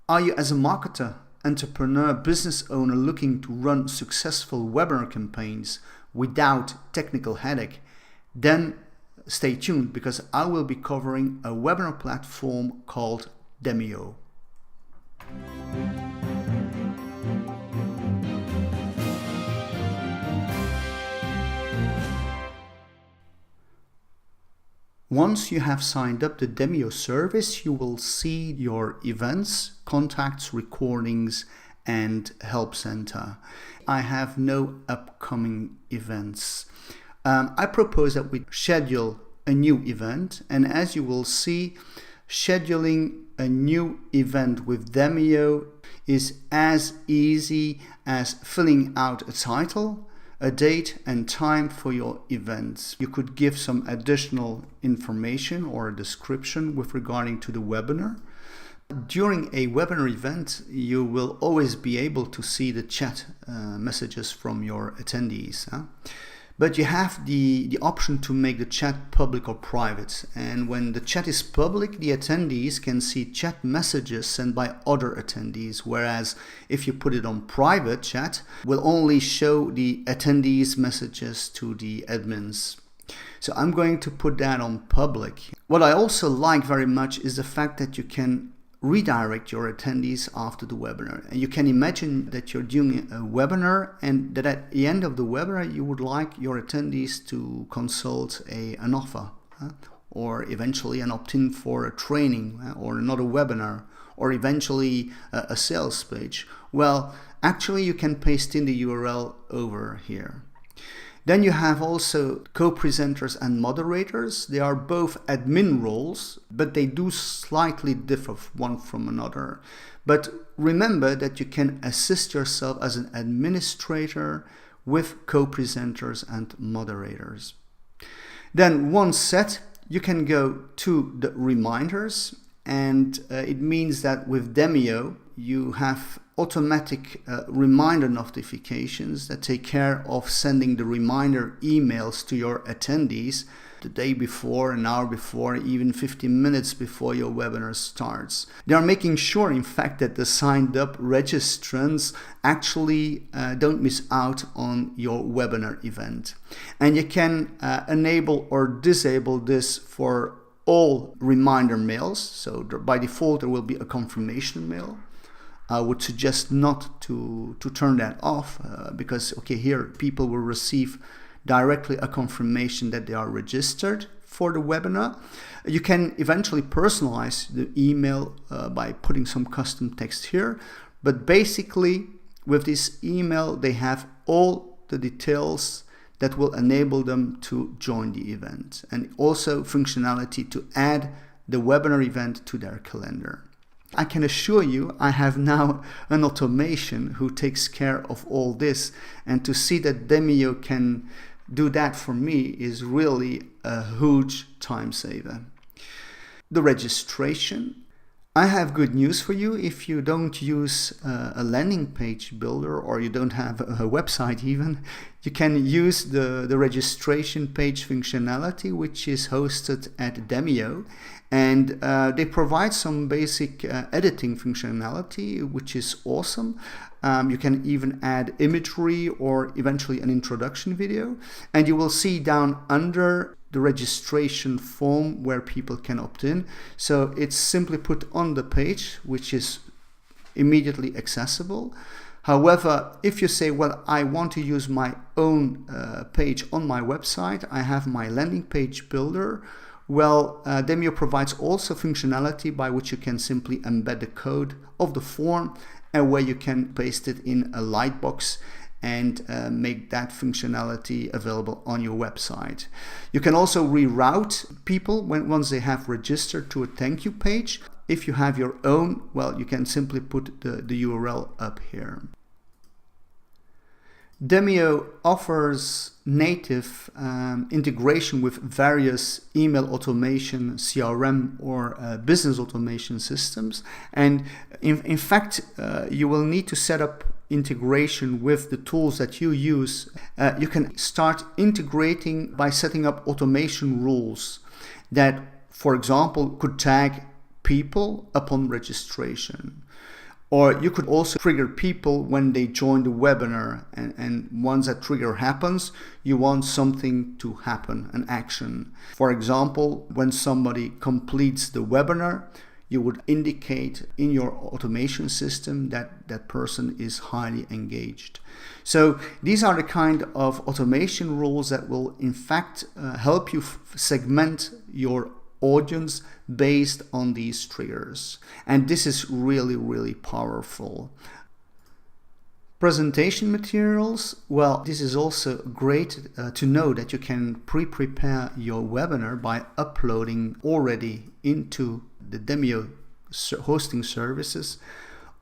Are you, as a marketer, entrepreneur, business owner, looking to run successful webinar campaigns without technical headache? Then stay tuned, because I will be covering a webinar platform called Demio. Once you have signed up the Demio service, you will see your events, contacts, recordings, and help center. I have no upcoming events. I propose that we schedule a new event, and as you will see, scheduling a new event with Demio is as easy as filling out a title, a date and time for your events. You could give some additional information or a description with regarding to the webinar. During a webinar event, you will always be able to see the chat messages from your attendees. But you have the option to make the chat public or private. And when the chat is public, the attendees can see chat messages sent by other attendees. Whereas if you put it on private chat, will only show the attendees' messages to the admins. So I'm going to put that on public. What I also like very much is the fact that you can redirect your attendees after the webinar. And you can imagine that you're doing a webinar and that at the end of the webinar you would like your attendees to consult an offer or eventually an opt-in for a training or another webinar or eventually a sales page. Well, actually you can paste in the URL over here. Then you have also co-presenters and moderators. They are both admin roles, but they do slightly differ one from another. But remember that you can assist yourself as an administrator with co-presenters and moderators. Then once set, you can go to the reminders, and it means that with Demio, you have automatic reminder notifications that take care of sending the reminder emails to your attendees the day before, an hour before, even 15 minutes before your webinar starts. They are making sure, in fact, that the signed up registrants actually don't miss out on your webinar event. And you can enable or disable this for all reminder mails. So by default, there will be a confirmation mail. I would suggest not to turn that off because, okay, here people will receive directly a confirmation that they are registered for the webinar. You can eventually personalize the email by putting some custom text here, but basically with this email they have all the details that will enable them to join the event, and also functionality to add the webinar event to their calendar. I can assure you I have now an automation who takes care of all this, and to see that Demio can do that for me is really a huge time saver. The registration. I have good news for you. If you don't use a landing page builder or you don't have a website even, you can use the registration page functionality, which is hosted at Demio. And they provide some basic editing functionality, which is awesome. You can even add imagery or eventually an introduction video. And you will see down under the registration form where people can opt in. So it's simply put on the page, which is immediately accessible. However, if you say, well, I want to use my own page on my website, I have my landing page builder. Well, Demio provides also functionality by which you can simply embed the code of the form and where you can paste it in a lightbox and make that functionality available on your website. You can also reroute people once they have registered to a thank you page. If you have your own, well, you can simply put the URL up here. Demio offers native integration with various email automation, CRM or business automation systems. And in fact, you will need to set up integration with the tools that you use. You can start integrating by setting up automation rules that, for example, could tag people upon registration. Or you could also trigger people when they join the webinar, and once that trigger happens, you want something to happen, an action. For example, when somebody completes the webinar, you would indicate in your automation system that that person is highly engaged. So these are the kind of automation rules that will in fact help you segment your audience based on these triggers. And this is really, really powerful. Presentation materials, well, this is also great to know that you can pre-prepare your webinar by uploading already into the Demio hosting services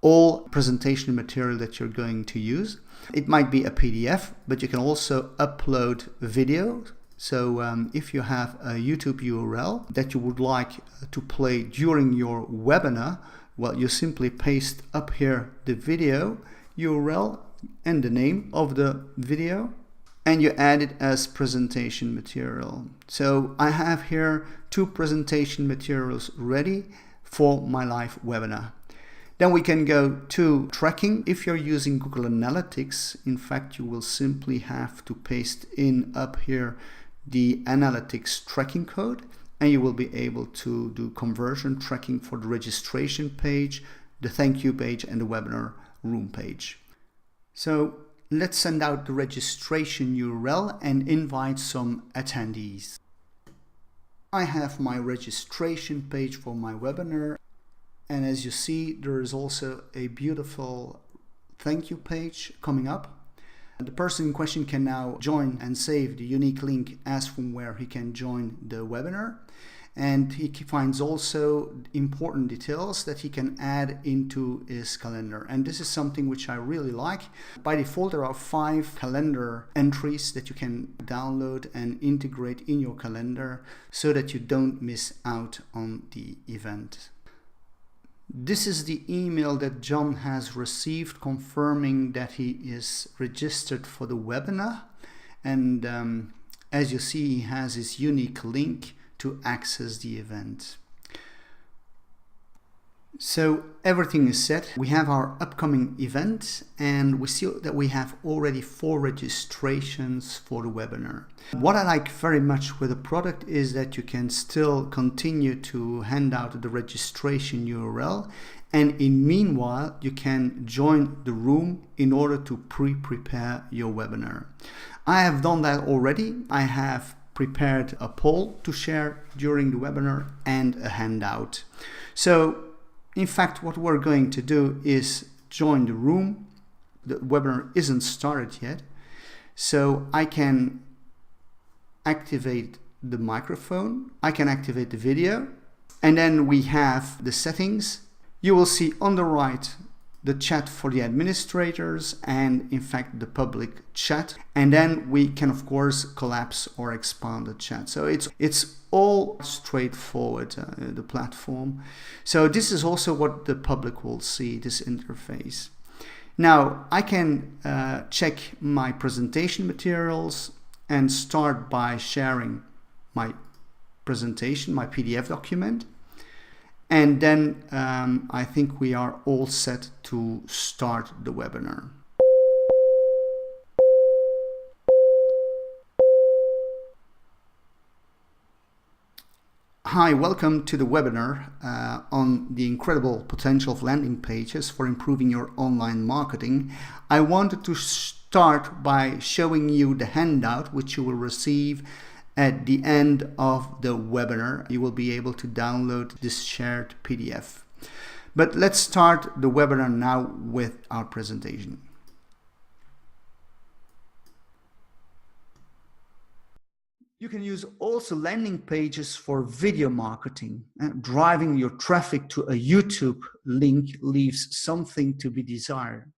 all presentation material that you're going to use. It might be a PDF, but you can also upload video. So if you have a YouTube URL that you would like to play during your webinar, well, you simply paste up here the video URL and the name of the video, and you add it as presentation material. So I have here 2 presentation materials ready for my live webinar. Then we can go to tracking. If you're using Google Analytics, in fact, you will simply have to paste in up here the analytics tracking code, and you will be able to do conversion tracking for the registration page, the thank you page, and the webinar room page. So let's send out the registration URL and invite some attendees. I have my registration page for my webinar, and as you see, there is also a beautiful thank you page coming up. The person in question can now join and save the unique link as from where he can join the webinar. And he finds also important details that he can add into his calendar. And this is something which I really like. By default, there are 5 calendar entries that you can download and integrate in your calendar so that you don't miss out on the event. This is the email that John has received confirming that he is registered for the webinar. And as you see, he has his unique link to access the event. So everything is set. We have our upcoming event, and we see that we have already 4 registrations for the webinar. What I like very much with the product is that you can still continue to hand out the registration URL, and in meanwhile you can join the room in order to pre-prepare your webinar. I have done that already. I have prepared a poll to share during the webinar and a handout. So in fact, what we're going to do is join the room. The webinar isn't started yet, so I can activate the microphone, I can activate the video, and then we have the settings. You will see on the right the chat for the administrators and in fact the public chat, and then we can of course collapse or expand the chat. So it's all straightforward, the platform. So this is also what the public will see, this interface. Now I can check my presentation materials and start by sharing my presentation, my PDF document. And then I think we are all set to start the webinar. Hi, welcome to the webinar on the incredible potential of landing pages for improving your online marketing. I wanted to start by showing you the handout which you will receive at the end of the webinar. You will be able to download this shared PDF. But let's start the webinar now with our presentation. You can use also landing pages for video marketing. Driving your traffic to a YouTube link leaves something to be desired,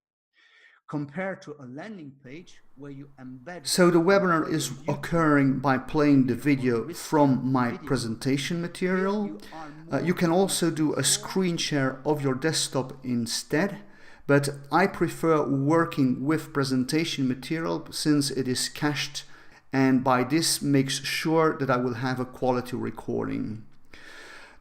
compared to a landing page where you embed. So the webinar is occurring by playing the video from my presentation material. You can also do a screen share of your desktop instead, but I prefer working with presentation material since it is cached, and by this makes sure that I will have a quality recording.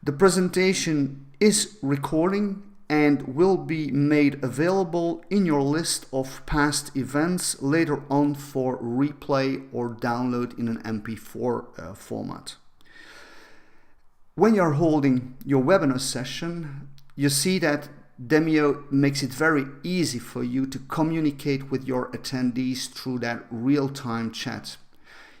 The presentation is recording and will be made available in your list of past events later on for replay or download in an MP4 format. When you're holding your webinar session, you see that Demio makes it very easy for you to communicate with your attendees through that real-time chat.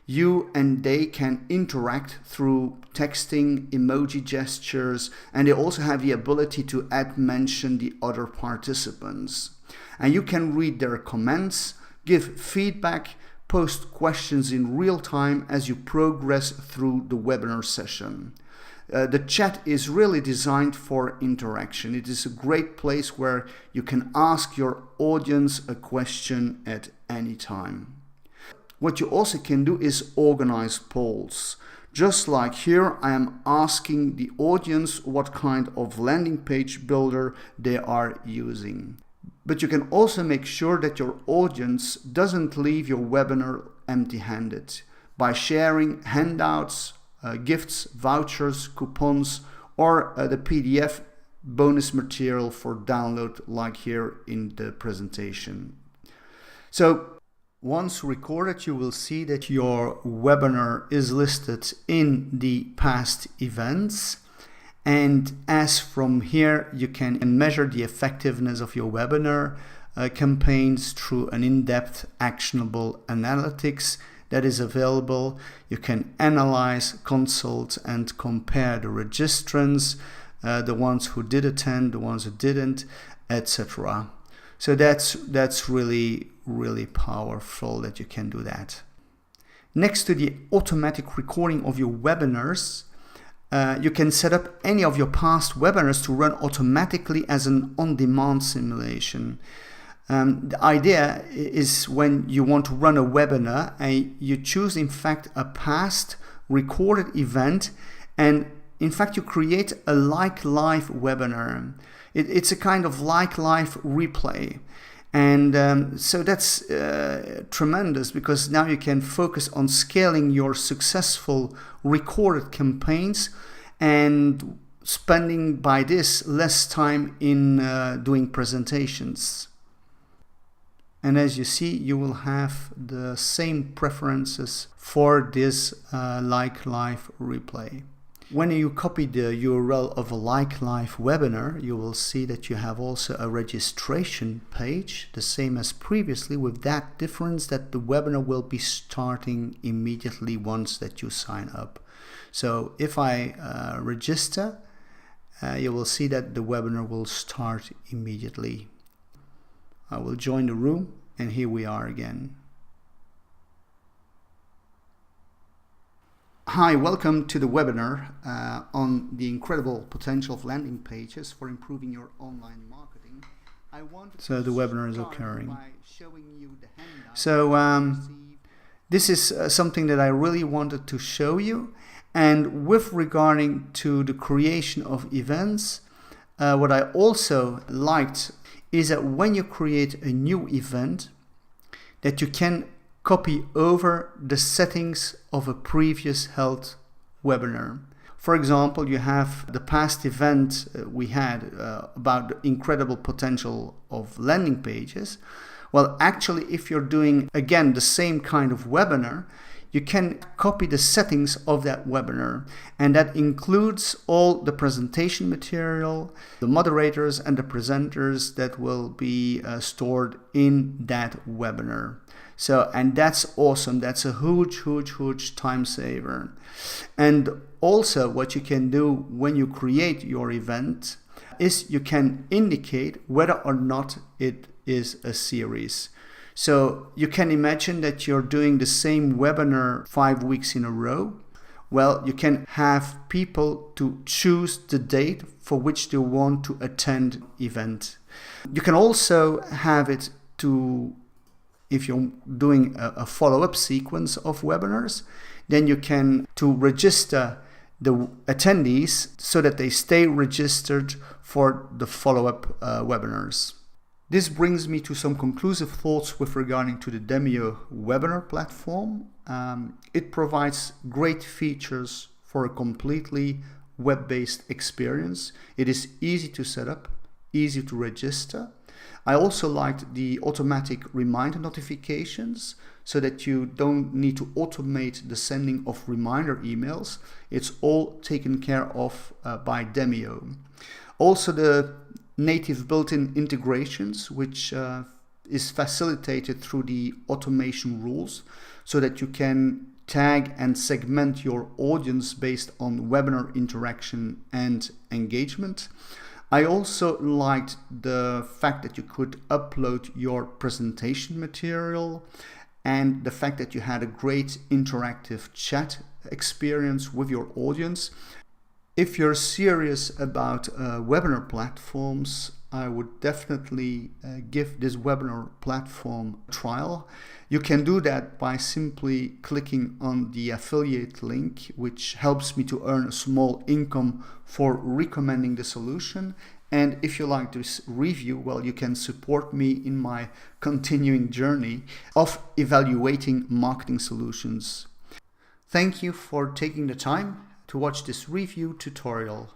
You and they can interact through texting, emoji gestures, and they also have the ability to mention the other participants. And you can read their comments, give feedback, post questions in real time as you progress through the webinar session. The chat is really designed for interaction. It is a great place where you can ask your audience a question at any time. What you also can do is organize polls. Just like here, I am asking the audience what kind of landing page builder they are using. But you can also make sure that your audience doesn't leave your webinar empty-handed by sharing handouts, gifts, vouchers, coupons, or the PDF bonus material for download like here in the presentation. So once recorded, you will see that your webinar is listed in the past events. And as from here, you can measure the effectiveness of your webinar campaigns through an in-depth actionable analytics that is available. You can analyze, consult, and compare the registrants, the ones who did attend, the ones who didn't, etc. So that's really powerful that you can do that. Next to the automatic recording of your webinars, you can set up any of your past webinars to run automatically as an on-demand simulation. The idea is when you want to run a webinar, you choose in fact a past recorded event, and in fact you create a like live webinar. It's a kind of like live replay. And so that's tremendous, because now you can focus on scaling your successful recorded campaigns and spending by this less time in doing presentations. And as you see, you will have the same preferences for this like live replay. When you copy the URL of a like live webinar, you will see that you have also a registration page, the same as previously, with that difference that the webinar will be starting immediately once that you sign up. So if I register, you will see that the webinar will start immediately. I will join the room, and here we are again. Hi, welcome to the webinar on the incredible potential of landing pages for improving your online marketing. So the webinar is occurring. So this is something that I really wanted to show you. And with regarding to the creation of events, what I also liked is that when you create a new event, that you can copy over the settings of a previous held webinar. For example, you have the past event we had about the incredible potential of landing pages. Well, actually, if you're doing again the same kind of webinar, you can copy the settings of that webinar, and that includes all the presentation material, the moderators and the presenters that will be stored in that webinar. So, and that's awesome. That's a huge time saver. And also what you can do when you create your event is you can indicate whether or not it is a series. So you can imagine that you're doing the same webinar 5 weeks in a row. Well, you can have people to choose the date for which they want to attend event. You can also have it to, if you're doing a follow-up sequence of webinars, then you can to register the attendees so that they stay registered for the follow-up webinars. This brings me to some conclusive thoughts with regarding to the Demio webinar platform. It provides great features for a completely web-based experience. It is easy to set up, easy to register. I also liked the automatic reminder notifications so that you don't need to automate the sending of reminder emails. It's all taken care of by Demio. Also the native built-in integrations, which is facilitated through the automation rules so that you can tag and segment your audience based on webinar interaction and engagement. I also liked the fact that you could upload your presentation material and the fact that you had a great interactive chat experience with your audience. If you're serious about webinar platforms, I would definitely give this webinar platform a trial. You can do that by simply clicking on the affiliate link, which helps me to earn a small income for recommending the solution. And if you like this review, well, you can support me in my continuing journey of evaluating marketing solutions. Thank you for taking the time to watch this review tutorial.